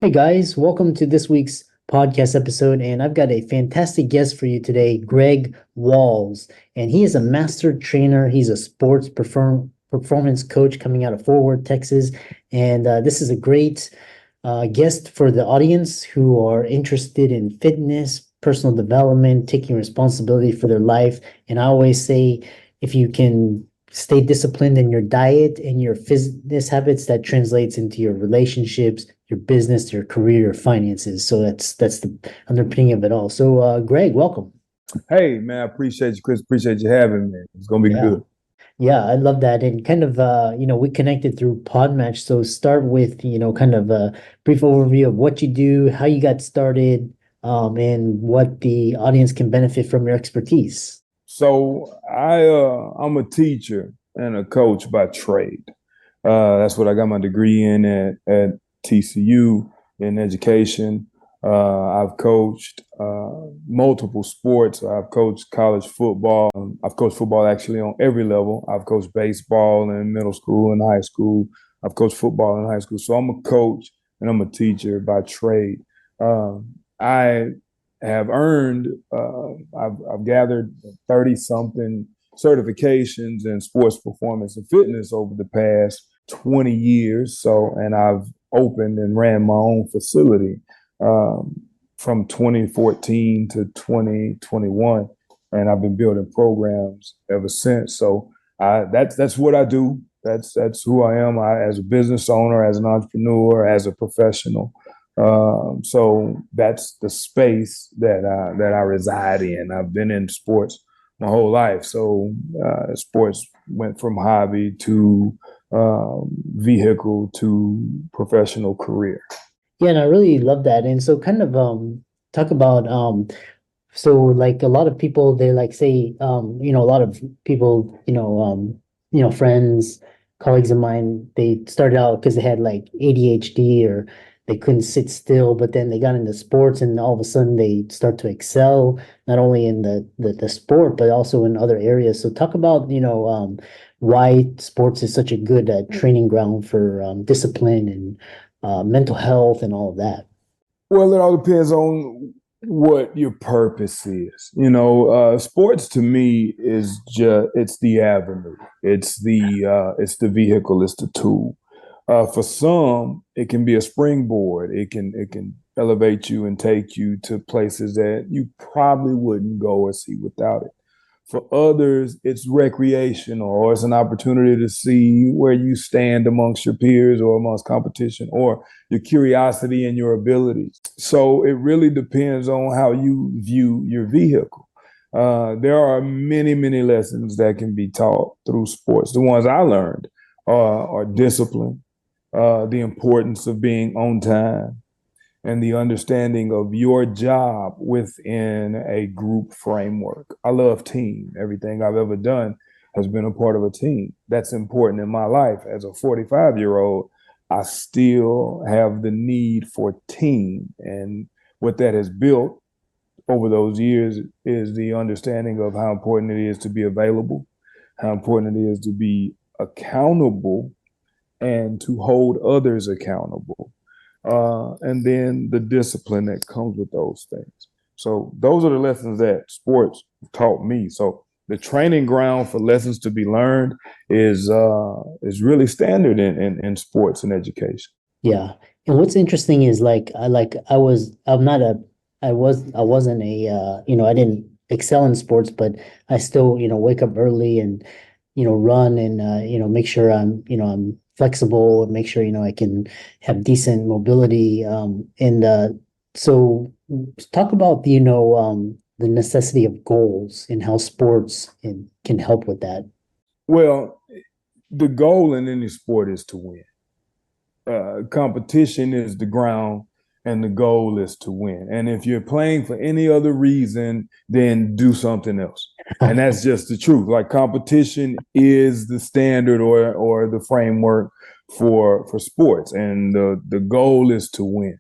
Hey guys, welcome to this week's podcast episode. And I've got a fantastic guest for you today, Greg Walls. And he is a master trainer. He's a performance coach coming out of Fort Worth, Texas. And this is a great guest for the audience who are interested in fitness, personal development, taking responsibility for their life. And I always say, if you can stay disciplined in your diet and your fitness habits, that translates into your relationships, your business, your career, your finances. So that's the underpinning of it all. So, Greg, welcome. Hey, man, I appreciate you, Chris. Appreciate you having me. It's gonna be Yeah. good. Yeah, I love that. And kind of, we connected through Podmatch. So start with, kind of a brief overview of what you do, how you got started, and what the audience can benefit from your expertise. I'm a teacher and a coach by trade. That's what I got my degree in at TCU in education. I've coached multiple sports. I've coached college football. I've coached football actually on every level. I've coached baseball in middle school and high school. I've coached football in high school. So I'm a coach and I'm a teacher by trade. I have earned, I've gathered 30 something certifications in sports performance and fitness over the past 20 years. So, and I've opened and ran my own facility from 2014 to 2021. And I've been building programs ever since. So that's what I do. That's who I am. As a business owner, as an entrepreneur, as a professional. So that's the space that I reside in. I've been in sports my whole life. So sports went from hobby to vehicle to professional career. Yeah, and I really love that. And so kind of talk about so like a lot of people they like say a lot of people, friends, colleagues of mine, they started out because they had like ADHD or they couldn't sit still, but then they got into sports and all of a sudden they start to excel not only in the sport but also in other areas. So talk about, why sports is such a good training ground for discipline and mental health and all of that. Well, it all depends on what your purpose is. Sports to me is just it's the avenue, it's the vehicle, it's the tool. For some, it can be a springboard. It can elevate you and take you to places that you probably wouldn't go or see without it. For others, it's recreational, or it's an opportunity to see where you stand amongst your peers or amongst competition, or your curiosity and your abilities. So it really depends on how you view your vehicle. There are many, many lessons that can be taught through sports. The ones I learned are discipline, the importance of being on time, and the understanding of your job within a group framework. I love team. Everything I've ever done has been a part of a team. That's important in my life. As a 45-year-old, I still have the need for team. And what that has built over those years is the understanding of how important it is to be available, how important it is to be accountable, and to hold others accountable, and then the discipline that comes with those things. So those are the lessons that sports taught me. So the training ground for lessons to be learned is really standard in sports and education. Yeah. And what's interesting is I'm not a I wasn't a I didn't excel in sports, but I still, wake up early and, run and make sure I'm flexible and make sure, I can have decent mobility. And so talk about the necessity of goals and how sports can help with that. Well, the goal in any sport is to win. Competition is the ground and the goal is to win. And if you're playing for any other reason, then do something else. And that's just the truth. Like competition is the standard or the framework for sports. And the goal is to win.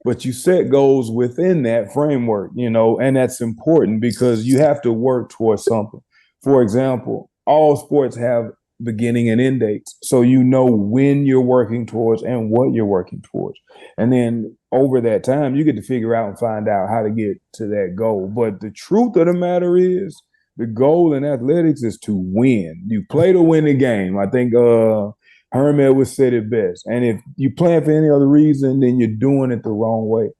But you set goals within that framework, and that's important because you have to work towards something. For example, all sports have beginning and end dates. So you know when you're working towards and what you're working towards. And then over that time, you get to figure out and find out how to get to that goal. But the truth of the matter is, the goal in athletics is to win. You play to win the game. I think Herm Edwards said it best. And if you plan for any other reason, then you're doing it the wrong way.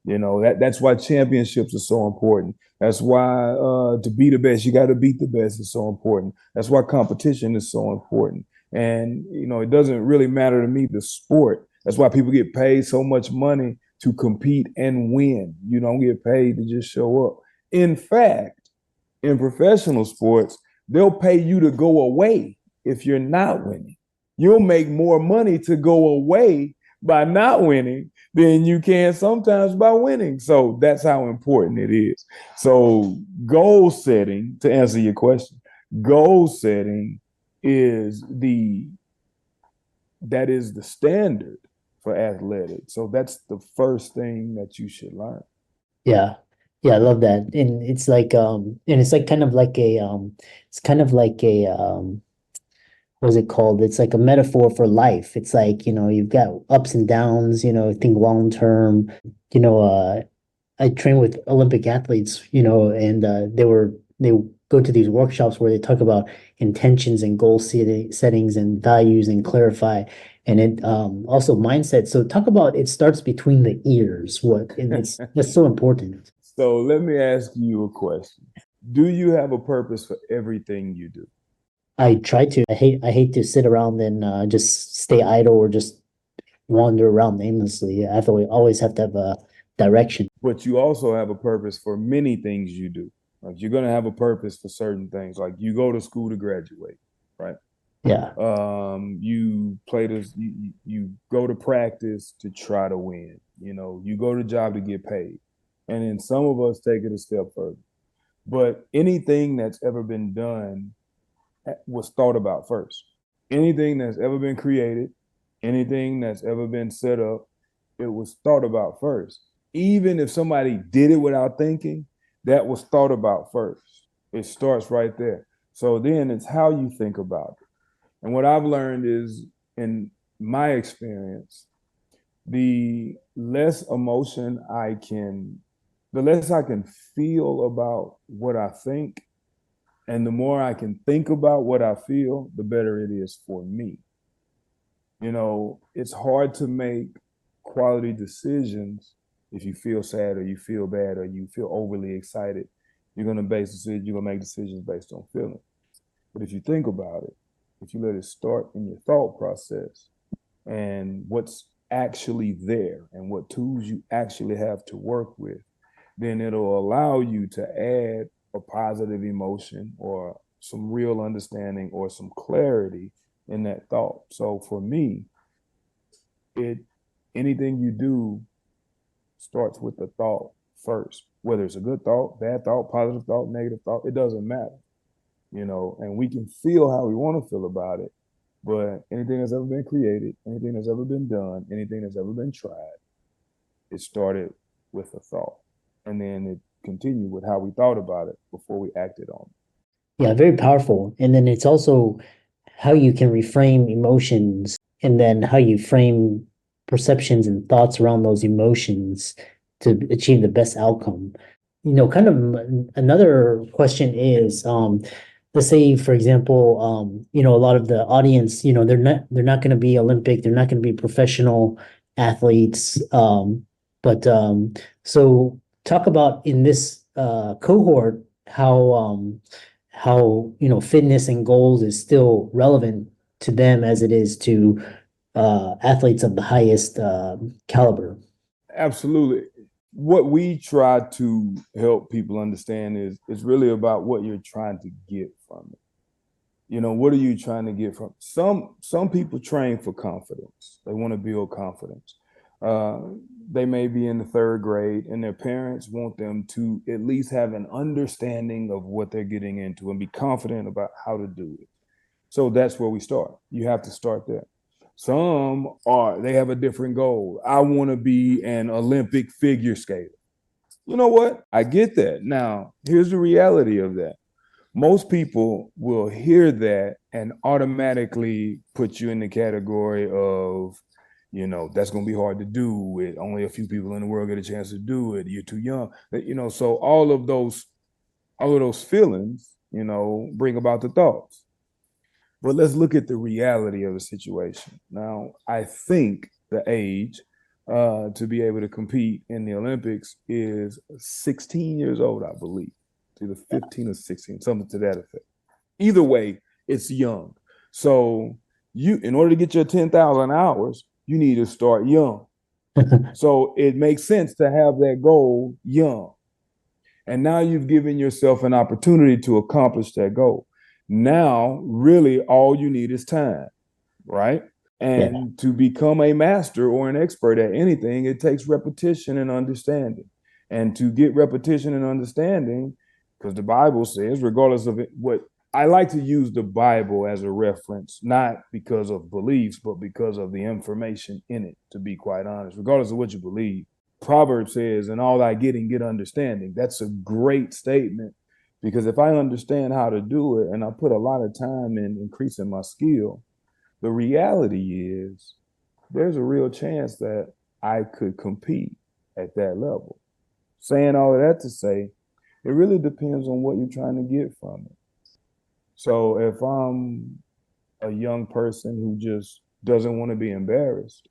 That's why championships are so important. That's why to be the best, you got to beat the best is so important. That's why competition is so important. And, it doesn't really matter to me, the sport. That's why people get paid so much money to compete and win. You don't get paid to just show up. In fact, in professional sports, they'll pay you to go away if you're not winning. You'll make more money to go away by not winning than you can sometimes by winning. So that's how important it is. So goal setting, to answer your question, goal setting is the standard for athletics. So that's the first thing that you should learn. Yeah. Yeah, I love that. And it's like and it's like kind of like a it's kind of like a what is it called? It's like a metaphor for life. It's like, you've got ups and downs, think long term. You know, I train with Olympic athletes, and they go to these workshops where they talk about intentions and settings and values and clarify, and it also mindset. So talk about it starts between the ears. And that's so important. So let me ask you a question. Do you have a purpose for everything you do? I try to. I hate to sit around and just stay idle or just wander around aimlessly. I have to always have to have a direction. But you also have a purpose for many things you do. Like you're going to have a purpose for certain things. Like you go to school to graduate, right? Yeah. You play this. You go to practice to try to win. You go to job to get paid, and then some of us take it a step further. But anything that's ever been done was thought about first. Anything that's ever been created, anything that's ever been set up, it was thought about first. Even if somebody did it without thinking, that was thought about first. It starts right there. So then it's how you think about it. And what I've learned is, in my experience, the less I can feel about what I think, and the more I can think about what I feel, the better it is for me. It's hard to make quality decisions if you feel sad or you feel bad or you feel overly excited. You're going to make decisions based on feeling. But if you think about it, if you let it start in your thought process and what's actually there and what tools you actually have to work with, then it'll allow you to add a positive emotion or some real understanding or some clarity in that thought. So for me, anything you do starts with the thought first, whether it's a good thought, bad thought, positive thought, negative thought, it doesn't matter, and we can feel how we want to feel about it. But anything that's ever been created, anything that's ever been done, anything that's ever been tried, it started with a thought. And then it continued with how we thought about it before we acted on it. Yeah, very powerful. And then it's also how you can reframe emotions and then how you frame perceptions and thoughts around those emotions to achieve the best outcome. Kind of another question is, let's say, for example, a lot of the audience, they're not going to be Olympic, they're not going to be professional athletes. But so talk about in this cohort how fitness and goals is still relevant to them as it is to athletes of the highest caliber. Absolutely. What we try to help people understand is really about what you're trying to get from it. What are you trying to get from it? Some people train for confidence. They want to build confidence. They may be in the third grade and their parents want them to at least have an understanding of what they're getting into and be confident about how to do it. So that's where we start. You have to start there. They have a different goal. I want to be an Olympic figure skater. You know what? I get that. Now, here's the reality of that. Most people will hear that and automatically put you in the category of, that's going to be hard to do. With only a few people in the world get a chance to do it. You're too young. So all of those feelings, bring about the thoughts. But let's look at the reality of the situation. Now, I think the age to be able to compete in the Olympics is 16 years old, I believe. It's either 15 or 16, something to that effect. Either way, it's young. So in order to get your 10,000 hours, you need to start young. So it makes sense to have that goal young. And now you've given yourself an opportunity to accomplish that goal. Now, really, all you need is time, right? And to become a master or an expert at anything, it takes repetition and understanding. And to get repetition and understanding, because the Bible says, regardless of what I like to use the Bible as a reference, not because of beliefs, but because of the information in it, to be quite honest, regardless of what you believe. Proverbs says, "In all thy getting, get understanding." That's a great statement, because if I understand how to do it and I put a lot of time in increasing my skill, the reality is there's a real chance that I could compete at that level. Saying all of that to say, it really depends on what you're trying to get from it. So if I'm a young person who just doesn't want to be embarrassed,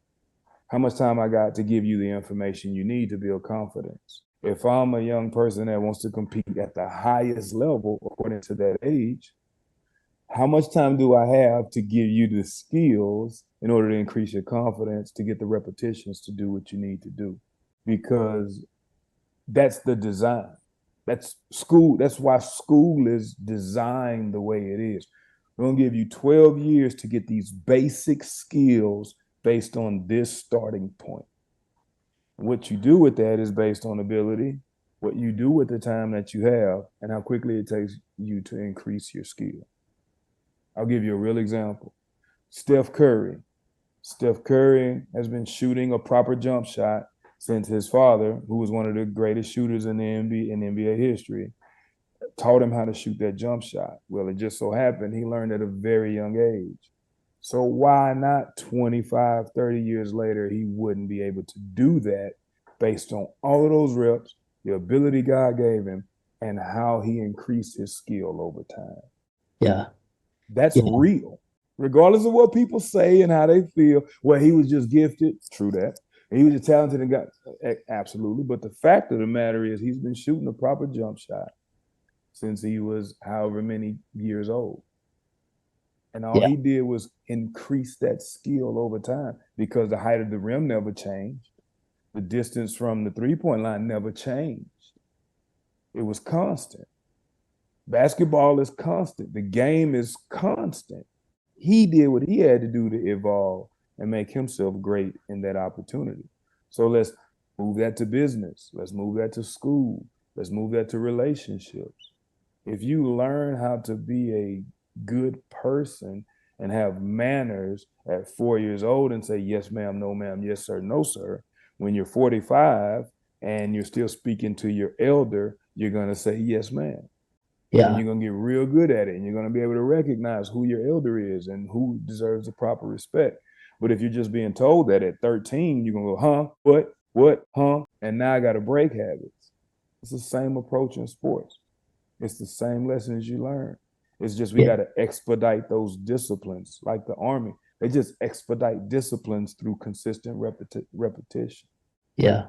how much time I got to give you the information you need to build confidence? If I'm a young person that wants to compete at the highest level according to that age, how much time do I have to give you the skills in order to increase your confidence, to get the repetitions to do what you need to do? Because that's the design. That's school. That's why school is designed the way it is. We're going to give you 12 years to get these basic skills based on this starting point. What you do with that is based on ability, what you do with the time that you have, and how quickly it takes you to increase your skill. I'll give you a real example. Steph Curry. Steph Curry has been shooting a proper jump shot since his father, who was one of the greatest shooters in the NBA history, taught him how to shoot that jump shot. Well, it just so happened he learned at a very young age. So why not 25, 30 years later, he wouldn't be able to do that based on all of those reps, the ability God gave him, and how he increased his skill over time. Yeah. That's real. Regardless of what people say and how they feel, well, he was just gifted. True that. He was a talented guy. Absolutely. But the fact of the matter is he's been shooting a proper jump shot since he was however many years old. And all he did was increase that skill over time, because the height of the rim never changed. The distance from the three-point line never changed. It was constant. Basketball is constant. The game is constant. He did what he had to do to evolve and make himself great in that opportunity. So let's move that to business. Let's move that to school. Let's move that to relationships. If you learn how to be a good person and have manners at 4 years old and say, yes, ma'am, no, ma'am, yes, sir, no, sir, when you're 45 and you're still speaking to your elder, you're going to say, yes, ma'am. Yeah. And you're going to get real good at it. And you're going to be able to recognize who your elder is and who deserves the proper respect. But if you're just being told that at 13, you're going to go, huh, what, huh? And now I got to break habits. It's the same approach in sports. It's the same lessons you learn. It's just we got to expedite those disciplines like the Army. They just expedite disciplines through consistent repetition. Yeah.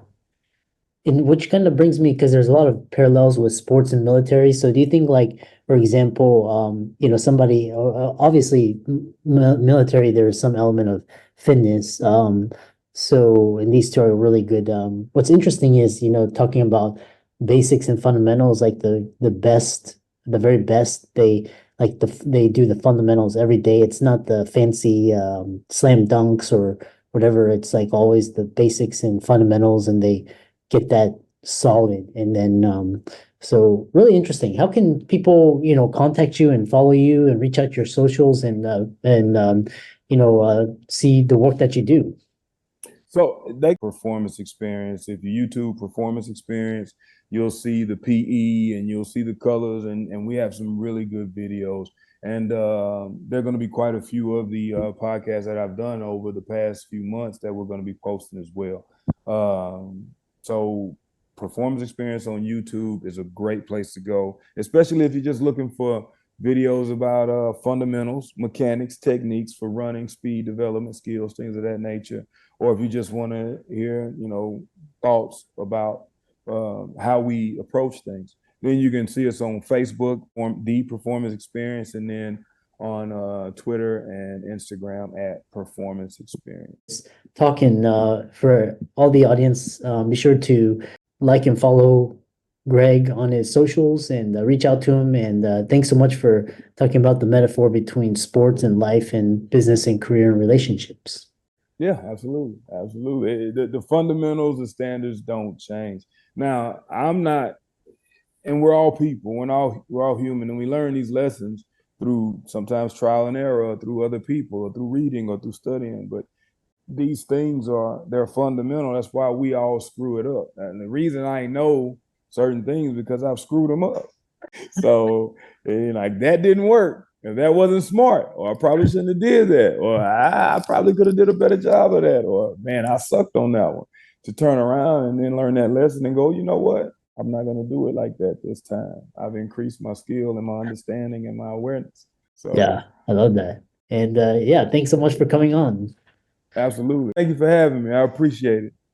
And which kind of brings me, because there's a lot of parallels with sports and military. So do you think, like, for example, somebody, obviously military, there's some element of fitness. So, and these two are really good. What's interesting is, talking about basics and fundamentals, like the best, the very best, they do the fundamentals every day. It's not the fancy slam dunks or whatever. It's like always the basics and fundamentals, and they get that solid. And then so really interesting. How can people contact you and follow you and reach out to your socials and see the work that you do? So they performance experience. If you YouTube performance experience, you'll see the PE and you'll see the colors, and we have some really good videos. And there are going to be quite a few of the podcasts that I've done over the past few months that we're going to be posting as well. So performance experience on YouTube is a great place to go, especially if you're just looking for videos about fundamentals, mechanics, techniques for running, speed development, skills, things of that nature. Or if you just want to hear, thoughts about how we approach things, then you can see us on Facebook, The Performance Experience, and then on Twitter and Instagram at Performance Experience. Talking for all the audience, be sure to like and follow Greg on his socials and reach out to him. And thanks so much for talking about the metaphor between sports and life and business and career and relationships. Yeah, absolutely. Absolutely. The fundamentals, the standards don't change. Now, I'm not, and we're all people, we're all human, and we learn these lessons through sometimes trial and error, through other people, or through reading or through studying. But these things they're fundamental. That's why we all screw it up. And the reason I know certain things because I've screwed them up. So like that didn't work. If that wasn't smart, or I probably shouldn't have did that, or I probably could have did a better job of that, or man, I sucked on that one. To turn around and then learn that lesson and go, you know what? I'm not going to do it like that this time. I've increased my skill and my understanding and my awareness. So Yeah, I love that. And yeah, thanks so much for coming on. absolutely. Thank you for having me. I appreciate it.